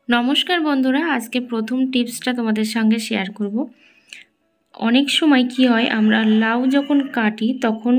নমস্কার বন্ধুরা, আজকে প্রথম টিপসটা তোমাদের সঙ্গে শেয়ার করব। অনেক সময় কি হয়, আমরা লাউ যখন কাটি তখন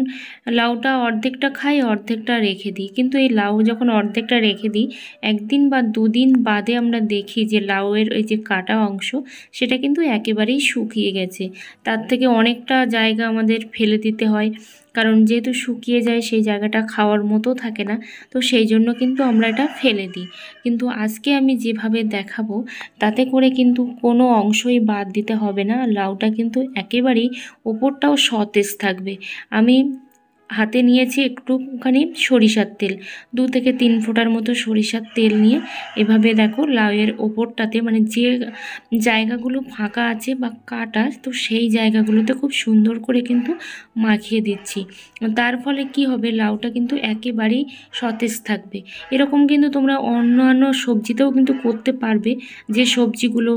লাউটা অর্ধেকটা খাই, অর্ধেকটা রেখে দিই। কিন্তু এই লাউ যখন অর্ধেকটা রেখে দিই, একদিন বা দুদিন বাদে আমরা দেখি যে লাউয়ের ওই যে কাটা অংশ সেটা কিন্তু একেবারেই শুকিয়ে গেছে। তার থেকে অনেকটা জায়গা আমাদের ফেলে দিতে হয়, কারণ যেহেতু শুকিয়ে যায় সেই জায়গাটা খাওয়ার মতো থাকে না। তো সেই জন্য কিন্তু আমরা এটা ফেলে দিই। কিন্তু আজকে আমি যেভাবে দেখাবো তাতে করে কিন্তু কোনো অংশই বাদ দিতে হবে না। লাউটা কিন্তু একেবারেই ওপরটাও সতেজ থাকবে। আমি হাতে নিয়েছি একটুখানি সরিষার তেল, 2 থেকে 3 ফোঁটার মতো সরিষার তেল নিয়ে এভাবে দেখো লাউয়ের ওপরটাতে, মানে যে জায়গাগুলো ফাঁকা আছে বা কাটা, তো সেই জায়গাগুলোতে খুব সুন্দর করে কিন্তু মাখিয়ে দিচ্ছি। তার ফলে কি হবে, লাউটা কিন্তু একেবারেই সতেজ থাকবে। এরকম কিন্তু তোমরা অন্যান্য সবজিতেও কিন্তু করতে পারবে। যে সবজিগুলো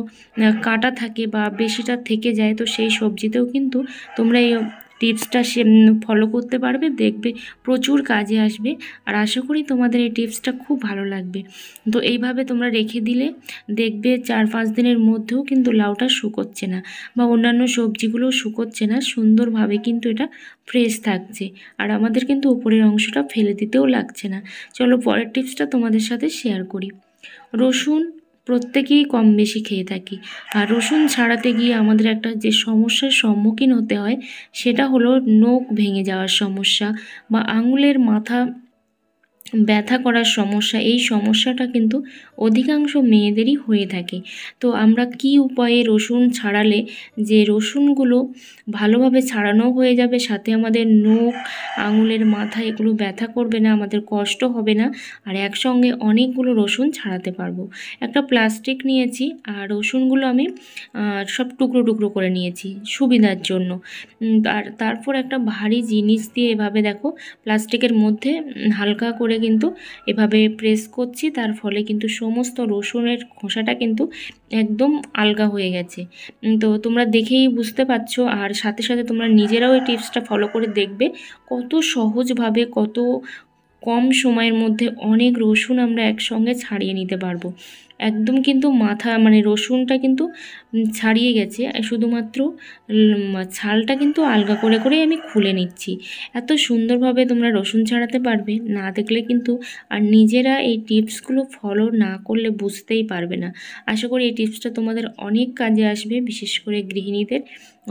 কাটা থাকে বা বেশিটা থেকে যায়, তো সেই সবজিতেও কিন্তু তোমরা এই টিপসটা ফলো করতে পারবে, দেখবে প্রচুর কাজে আসবে। আর আশা করি তোমাদের এই টিপসটা খুব ভালো লাগবে। তো এইভাবে তোমরা রেখে দিলে দেখবে 4-5 দিনের মধ্যেও কিন্তু লাউটা শুকোচ্ছে না বা অন্যান্য সবজিগুলোও শুকোচ্ছে না, সুন্দরভাবে কিন্তু এটা ফ্রেশ থাকছে। আর আমাদের কিন্তু উপরের অংশটা ফেলে দিতেও লাগছে না। চলো পরের টিপসটা তোমাদের সাথে শেয়ার করি। রসুন প্রত্যেকেই কম বেশি খেয়ে থাকি, আর রসুন ছাড়াতে গিয়ে আমাদের একটা যে সমস্যার সম্মুখীন হতে হয় সেটা হলো নখ ভেঙে যাওয়ার সমস্যা বা আঙুলের মাথা ব্যথা করার সমস্যা। এই সমস্যাটা কিন্তু অধিকাংশ মেয়েদেরই হয়ে থাকে। তো আমরা কি উপায়ে রসুন ছাড়ালে যে রসুনগুলো ভালোভাবে ছাড়ানো হয়ে যাবে, সাথে আমাদের নখ, আঙুলের মাথা এগুলো ব্যথা করবে না, আমাদের কষ্ট হবে না, আর একসঙ্গে অনেকগুলো রসুন ছাড়াতে পারবো। একটা প্লাস্টিক নিয়েছি আর রসুনগুলো আমি সব টুকরো টুকরো করে নিয়েছি সুবিধার জন্য। আর তারপর একটা ভারী জিনিস দিয়ে এভাবে দেখো প্লাস্টিকের মধ্যে হালকা করে কিন্তু এভাবে প্রেস করছি। তার ফলে কিন্তু সমস্ত রসুনের খোসাটা কিন্তু একদম আলগা হয়ে গেছে। তো তোমরা দেখেই বুঝতে পারছো, আর সাথে সাথে তোমরা নিজেরাও এই টিপসটা ফলো করে দেখবে কত সহজভাবে, কত কম সময়ের মধ্যে অনেক রসুন আমরা একসঙ্গে ছাড়িয়ে নিতে পারবো। একদম কিন্তু মাথা, মানে রসুনটা কিন্তু ছাড়িয়ে গেছে, শুধুমাত্র ছালটা কিন্তু আলগা করে করে আমি খুলে নিচ্ছি। এত সুন্দরভাবে তোমরা রসুন ছাড়াতে পারবে, না দেখলে কিন্তু আর নিজেরা এই টিপসগুলো ফলো না করলে বুঝতেই পারবে না। আশা করি এই টিপসটা তোমাদের অনেক কাজে আসবে, বিশেষ করে গৃহিণীদের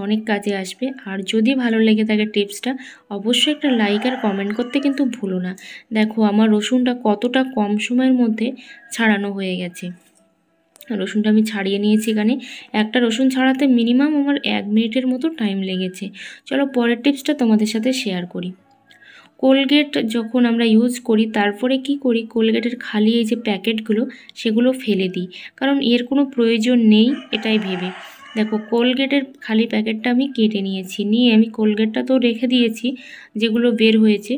অনেক কাজে আসবে। আর যদি ভালো লেগে থাকে টিপসটা, অবশ্যই একটা লাইক আর কমেন্ট করতে কিন্তু ভুলো না। দেখো আমার রসুনটা কতটা কম সময়ের মধ্যে ছাড়ানো হয়ে গেছে। রসুনটা আমি ছাড়িয়ে নিয়েছি। এখানে একটা রসুন ছাড়াতে মিনিমাম আমার 1 মিনিটের মতো টাইম লেগেছে। চলো পরের টিপসটা তোমাদের সাথে শেয়ার করি। কোলগেট যখন আমরা ইউজ করি তারপরে কি করি, কোলগেটের খালি এই যে প্যাকেটগুলো সেগুলো ফেলে দিই, কারণ এর কোনো প্রয়োজন নেই এটাই ভেবে। দেখো কোলগেটের খালি প্যাকেটটা আমি কেটে নিয়েছি, নিয়ে আমি কোলগেটটা তো রেখে দিয়েছি যেগুলো বের হয়েছে,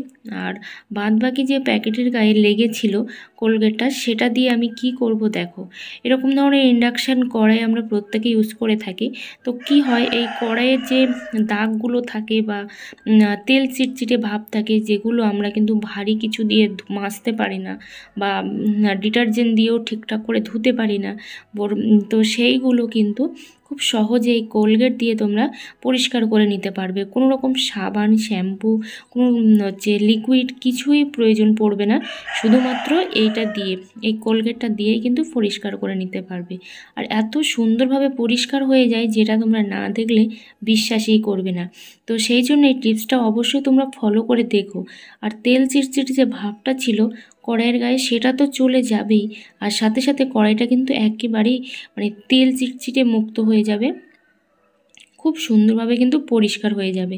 আর বাদ বাকি যে প্যাকেটের গায়ে লেগেছিল কোলগেটটা সেটা দিয়ে আমি কি করব দেখো। এরকম ধরনের ইন্ডাকশান কড়াই আমরা প্রত্যেকে ইউজ করে থাকি। তো কি হয়, এই কড়াইয়ের যে দাগগুলো থাকে বা তেল চিটচিটে ভাব থাকে, যেগুলো আমরা কিন্তু ভারী কিছু দিয়ে মাজতে পারি না বা ডিটারজেন্ট দিয়েও ঠিকঠাক করে ধুতে পারি না, তো সেইগুলো কিন্তু খুব সহজে এই কোলগেট দিয়ে তোমরা পরিষ্কার করে নিতে পারবে। কোনো রকম সাবান, শ্যাম্পু, কোনো হচ্ছে লিকুইড কিছুই প্রয়োজন পড়বে না, শুধুমাত্র এইটা দিয়ে, এই কোলগেটটা দিয়েই কিন্তু পরিষ্কার করে নিতে পারবে। আর এত সুন্দরভাবে পরিষ্কার হয়ে যায় যেটা তোমরা না দেখলে বিশ্বাসই করবে না। তো সেই জন্য এই টিপসটা অবশ্যই তোমরা ফলো করে দেখো। আর তেল চিটচিটে যে ভাবটা ছিল কড়াইয়ের গায়ে সেটা তো চলে যাবেই, আর সাথে সাথে কড়াইটা কিন্তু একেবারেই মানে তেল চিটচিটে মুক্ত হয়ে যাবে, খুব সুন্দরভাবে কিন্তু পরিষ্কার হয়ে যাবে।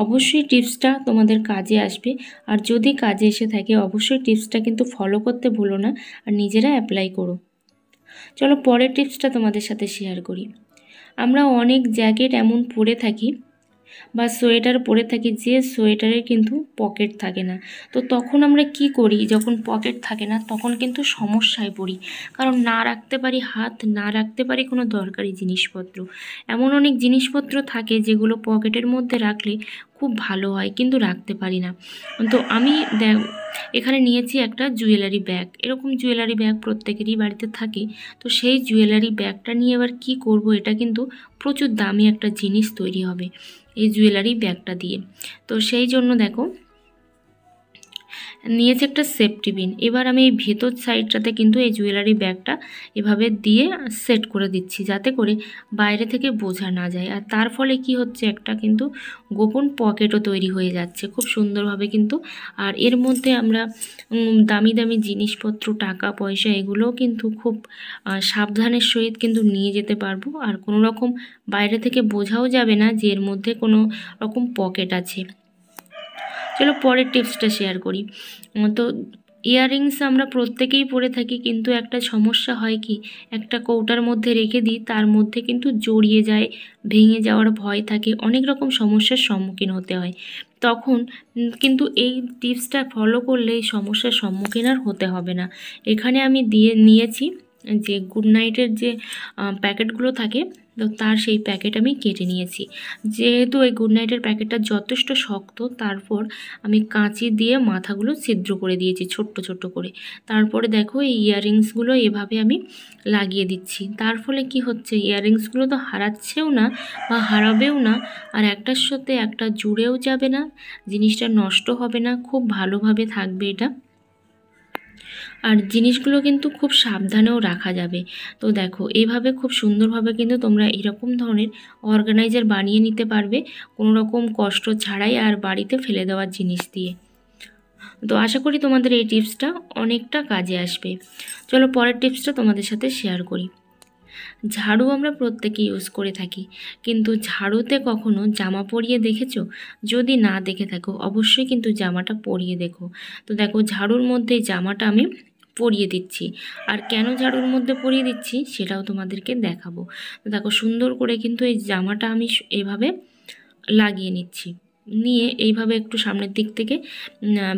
অবশ্যই টিপসটা তোমাদের কাজে আসবে, আর যদি কাজে এসে থাকে অবশ্যই টিপসটা কিন্তু ফলো করতে ভুলো না, আর নিজেরা অ্যাপ্লাই করো। চলো পরের টিপসটা তোমাদের সাথে শেয়ার করি। আমরা অনেক জ্যাকেট এমন পরে থাকি বা সোয়েটার পরে থাকি যে সোয়েটারের কিন্তু পকেট থাকে না। তো তখন আমরা কি করি, যখন পকেট থাকে না তখন কিন্তু সমস্যায় পড়ি, কারণ না রাখতে পারি হাত, না রাখতে পারি কোনো দরকারি জিনিসপত্র। এমন অনেক জিনিসপত্র থাকে যেগুলো পকেটের মধ্যে রাখলে খুব ভালো হয়, কিন্তু রাখতে পারি না। তো আমি এখানে নিয়েছি একটা জুয়েলারি ব্যাগ। এরকম জুয়েলারি ব্যাগ প্রত্যেকেরই বাড়িতে থাকে। তো সেই জুয়েলারি ব্যাগটা নিয়ে এবার কি করব, এটা কিন্তু প্রচুর দামি একটা জিনিস তৈরি হবে এই জুয়েলারি ব্যাগটা দিয়ে। তো সেই জন্য দেখো নিয়েছে একটা সেফটি পিন। এবার আমি এই ভেতর সাইডটাতে কিন্তু এই জুয়েলারি ব্যাগটা এভাবে দিয়ে সেট করে দিচ্ছি, যাতে করে বাইরে থেকে বোঝা না যায়। আর তার ফলে কি হচ্ছে, একটা কিন্তু গোপন পকেটও তৈরি হয়ে যাচ্ছে খুব সুন্দরভাবে কিন্তু। আর এর মধ্যে আমরা দামি দামি জিনিসপত্র, টাকা পয়সা, এগুলোও কিন্তু খুব সাবধানের সহিত কিন্তু নিয়ে যেতে পারবো। আর কোনো রকম বাইরে থেকে বোঝাও যাবে না যে এর মধ্যে কোনো রকম পকেট আছে। চলো পরের টিপসটা শেয়ার করি। তো ইয়াররিংস আমরা প্রত্যেকেই পরে থাকি, কিন্তু একটা সমস্যা হয় কি, একটা কৌটার মধ্যে রেখে দিই, তার মধ্যে কিন্তু জড়িয়ে যায়, ভেঙে যাওয়ার ভয় থাকে, অনেক রকম সমস্যার সম্মুখীন হতে হয়। তখন কিন্তু এই টিপসটা ফলো করলে এই সমস্যার সম্মুখীন আর হতে হবে না। এখানে আমি নিয়েছি যে গুড নাইটের যে প্যাকেটগুলো থাকে, তো তার সেই প্যাকেট আমি কেটে নিয়েছি। যেহেতু এই গুড নাইটের প্যাকেটটা যথেষ্ট শক্ত, তারপর আমি কাঁচি দিয়ে মাথাগুলো ছিদ্র করে দিয়েছি ছোট্ট ছোট্ট করে। তারপরে দেখো এই ইয়াররিংসগুলো এভাবে আমি লাগিয়ে দিচ্ছি। তার ফলে কি হচ্ছে, ইয়াররিংসগুলো তো হারাচ্ছেও না বা হারাবেও না, আর একটার সাথে একটা জুড়েও যাবে না, জিনিসটা নষ্ট হবে না, খুব ভালোভাবে থাকবে এটা। আর জিনিসগুলো কিন্তু খুব সাবধানেও রাখা যাবে। তো দেখো এইভাবে খুব সুন্দরভাবে কিন্তু তোমরা এরকম ধরনের অর্গানাইজার বানিয়ে নিতে পারবে কোনো রকম কষ্ট ছাড়াই, আর বাড়িতে ফেলে দেওয়ার জিনিস দিয়ে। তো আশা করি তোমাদের এই টিপসটা অনেকটা কাজে আসবে। চলো পরের টিপসটা তোমাদের সাথে শেয়ার করি। ঝাড়ু আমরা প্রত্যেকে ইউজ করে থাকি, কিন্তু ঝাড়ুতে কখনো জামা পরিয়ে দেখেছো? যদি না দেখে থাকো অবশ্যই কিন্তু জামাটা পরিয়ে দেখো। তো দেখো ঝাড়ুর মধ্যে জামাটা আমি পরিয়ে দিচ্ছি, আর কেন ঝাড়ুর মধ্যে পরিয়ে দিচ্ছি সেটাও তোমাদেরকে দেখাবো। তো দেখো সুন্দর করে কিন্তু এই জামাটা আমি এভাবে লাগিয়ে নিচ্ছি, নিয়ে এইভাবে একটু সামনের দিক থেকে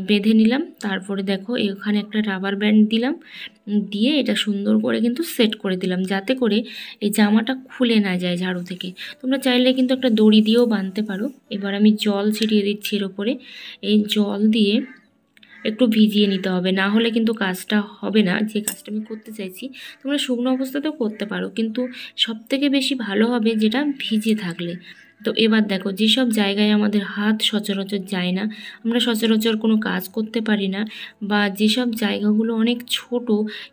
বেঁধে নিলাম। তারপরে দেখো এখানে একটা রাবার ব্যান্ড দিলাম, দিয়ে এটা সুন্দর করে কিন্তু সেট করে দিলাম, যাতে করে এই জামাটা খুলে না যায় ঝাড়ু থেকে। তোমরা চাইলে কিন্তু একটা দড়ি দিয়েও বাঁধতে পারো। এবার আমি জল ছিটিয়ে দিচ্ছি এর ওপরে। এই জল দিয়ে একটু ভিজিয়ে নিতে হবে, না হলে কিন্তু কাজটা হবে না, যে কাজটা আমি করতে চাইছি। তোমরা শুকনো অবস্থাতেও করতে পারো, কিন্তু সবথেকে বেশি ভালো হবে যেটা ভিজে থাকলে। তো এবার দেখো যেসব জায়গায় আমাদের হাত সচরাচর যায় না, আমরা সচরাচর কোনো কাজ করতে পারি না, বা যেসব জায়গাগুলো অনেক ছোট,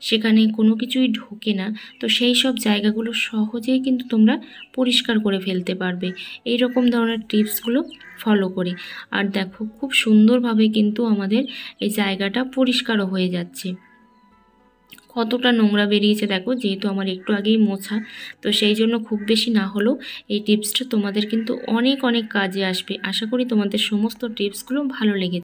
সেখানে কোনো কিছুই ঢোকে না, তো সেই সব জায়গাগুলো সহজেই কিন্তু তোমরা পরিষ্কার করে ফেলতে পারবে এই রকম ধরনের টিপসগুলো ফলো করে। আর দেখো খুব সুন্দরভাবে কিন্তু আমাদের এই জায়গাটা পরিষ্কারও হয়ে যাচ্ছে। কতটা নোংরা বেরিয়েছে দেখো, যেহেতু আমার একটু আগেই মোছা, তো সেই জন্য খুব বেশি না হলেও এই টিপসটা তোমাদের কিন্তু অনেক অনেক কাজে আসবে। আশা করি তোমাদের সমস্ত টিপসগুলো ভালো লেগেছে।